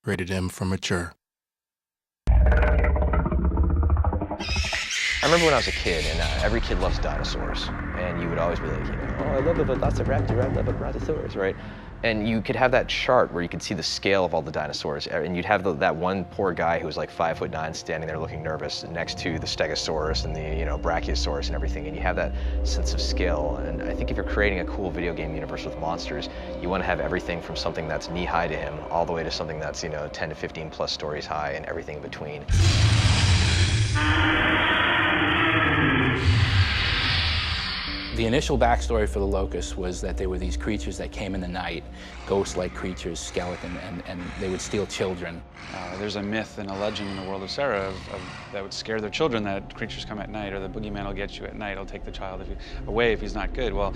Rated M for mature. I remember when I was a kid, and every kid loves dinosaurs, and you would always be like, oh, I love a velociraptor, I love a brontosaurus, right? And you could have that chart where you could see the scale of all the dinosaurs, and you'd have that one poor guy who was like 5'9", standing there looking nervous next to the stegosaurus and the brachiosaurus and everything, and you have that sense of scale. And I think if you're creating a cool video game universe with monsters, you want to have everything from something that's knee-high to him all the way to something that's 10 to 15 plus stories high and everything in between. The initial backstory for the Locusts was that they were these creatures that came in the night, ghost-like creatures, skeleton, and they would steal children. There's a myth and a legend in the world of Sarah that would scare their children, that creatures come at night, or the boogeyman will get you at night, he'll take the child away if he's not good. Well,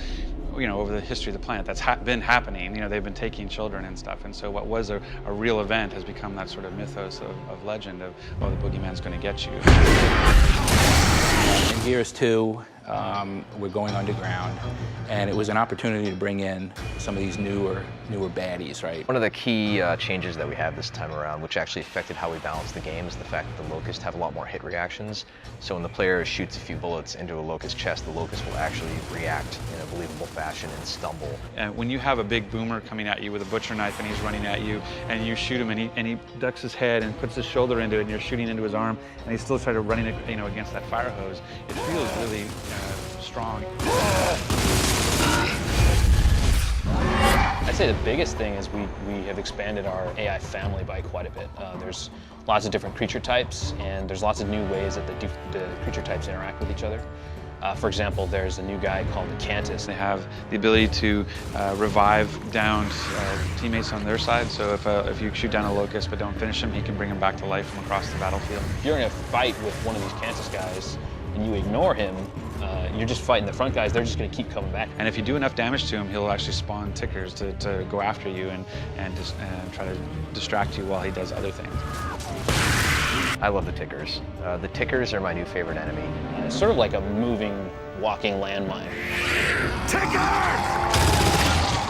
over the history of the planet, that's been happening. They've been taking children and stuff, and so what was a real event has become that sort of mythos of legend of, oh, the boogeyman's going to get you. In Gears 2, we're going underground, and it was an opportunity to bring in some of these newer baddies, right? One of the key changes that we have this time around, which actually affected how we balance the game, is the fact that the Locusts have a lot more hit reactions. So when the player shoots a few bullets into a Locust chest, the Locust will actually react in a believable fashion and stumble. And when you have a big boomer coming at you with a butcher knife and he's running at you, and you shoot him and he ducks his head and puts his shoulder into it, and you're shooting into his arm, and he's still trying to running against that fire hose, it feels really strong. I'd say the biggest thing is we have expanded our AI family by quite a bit. There's lots of different creature types, and there's lots of new ways that the creature types interact with each other. For example, there's a new guy called the Cantus. They have the ability to revive downed teammates on their side, so if you shoot down a Locust but don't finish him, he can bring him back to life from across the battlefield. If you're in a fight with one of these Cantus guys and you ignore him, you're just fighting the front guys, they're just going to keep coming back. And if you do enough damage to him, he'll actually spawn tickers to go after you and try to distract you while he does other things. I love the tickers. The tickers are my new favorite enemy. It's sort of like a moving, walking landmine. Tickers!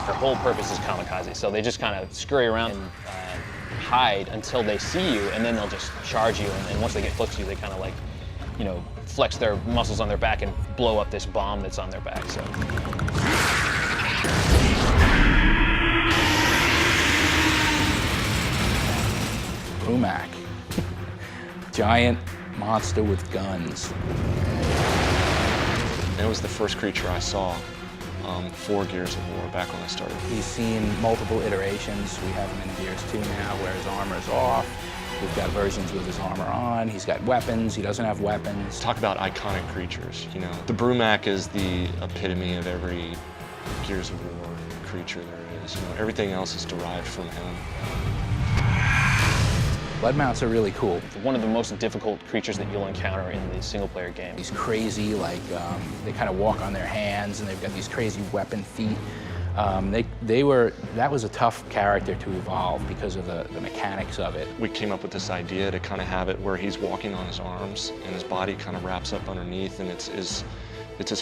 Their whole purpose is kamikaze, so they just kind of scurry around and hide until they see you, and then they'll just charge you, and once they get close to you, they kind of like, flex their muscles on their back and blow up this bomb that's on their back. So. Brumac. Giant monster with guns. It was the first creature I saw for Gears of War back when I started. He's seen multiple iterations. We have him in Gears 2 now, where his armor's off. We've got versions with his armor on. He's got weapons. He doesn't have weapons. Talk about iconic creatures. The Brumac is the epitome of every Gears of War creature there is. Everything else is derived from him. Blood mounts are really cool. One of the most difficult creatures that you'll encounter in the single-player game. He's crazy, they kind of walk on their hands, and they've got these crazy weapon feet. That was a tough character to evolve because of the mechanics of it. We came up with this idea to kind of have it where he's walking on his arms, and his body kind of wraps up underneath, and it's his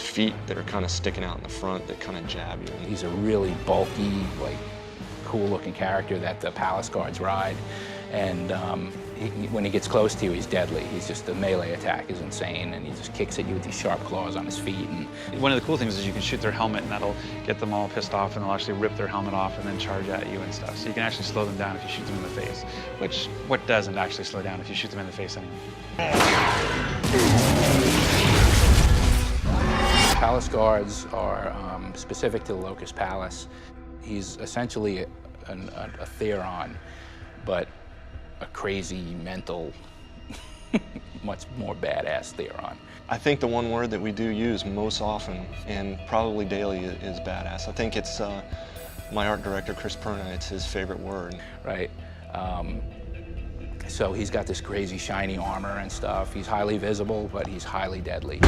feet that are kind of sticking out in the front that kind of jab you. He's a really bulky, cool-looking character that the palace guards ride. And when he gets close to you, he's deadly. The melee attack is insane, and he just kicks at you with these sharp claws on his feet. And one of the cool things is you can shoot their helmet, and that'll get them all pissed off, and they'll actually rip their helmet off and then charge at you and stuff. So you can actually slow them down if you shoot them in the face, which what doesn't actually slow down if you shoot them in the face anyway. Palace guards are specific to the Locust Palace. He's essentially a Theron, but a crazy, mental, much more badass Theron. I think the one word that we do use most often, and probably daily, is badass. I think it's my art director, Chris Perna, it's his favorite word. Right. So he's got this crazy, shiny armor and stuff. He's highly visible, but he's highly deadly.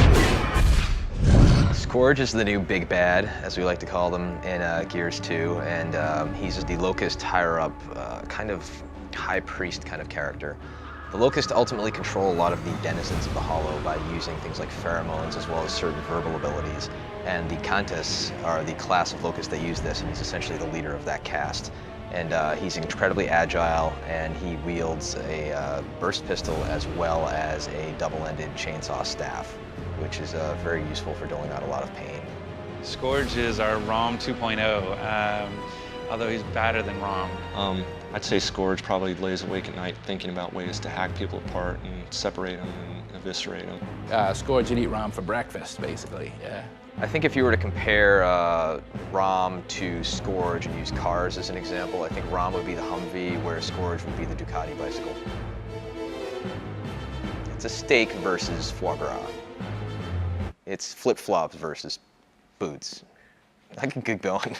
Scourge is the new big bad, as we like to call them, in Gears 2, and he's the Locust higher-up, kind of high priest kind of character. The Locusts ultimately control a lot of the denizens of the Hollow by using things like pheromones as well as certain verbal abilities, and the Cantus are the class of Locust that use this, and he's essentially the leader of that caste. And he's incredibly agile, and he wields a burst pistol as well as a double-ended chainsaw staff, which is very useful for doling out a lot of pain. Scourge is our ROM 2.0, although he's badder than ROM. I'd say Scourge probably lays awake at night thinking about ways to hack people apart and separate them and eviscerate them. Scourge would eat Rom for breakfast, basically, yeah. I think if you were to compare ROM to Scourge and use cars as an example, I think ROM would be the Humvee, where Scourge would be the Ducati bicycle. It's a steak versus foie gras. It's flip-flops versus boots. I can keep going.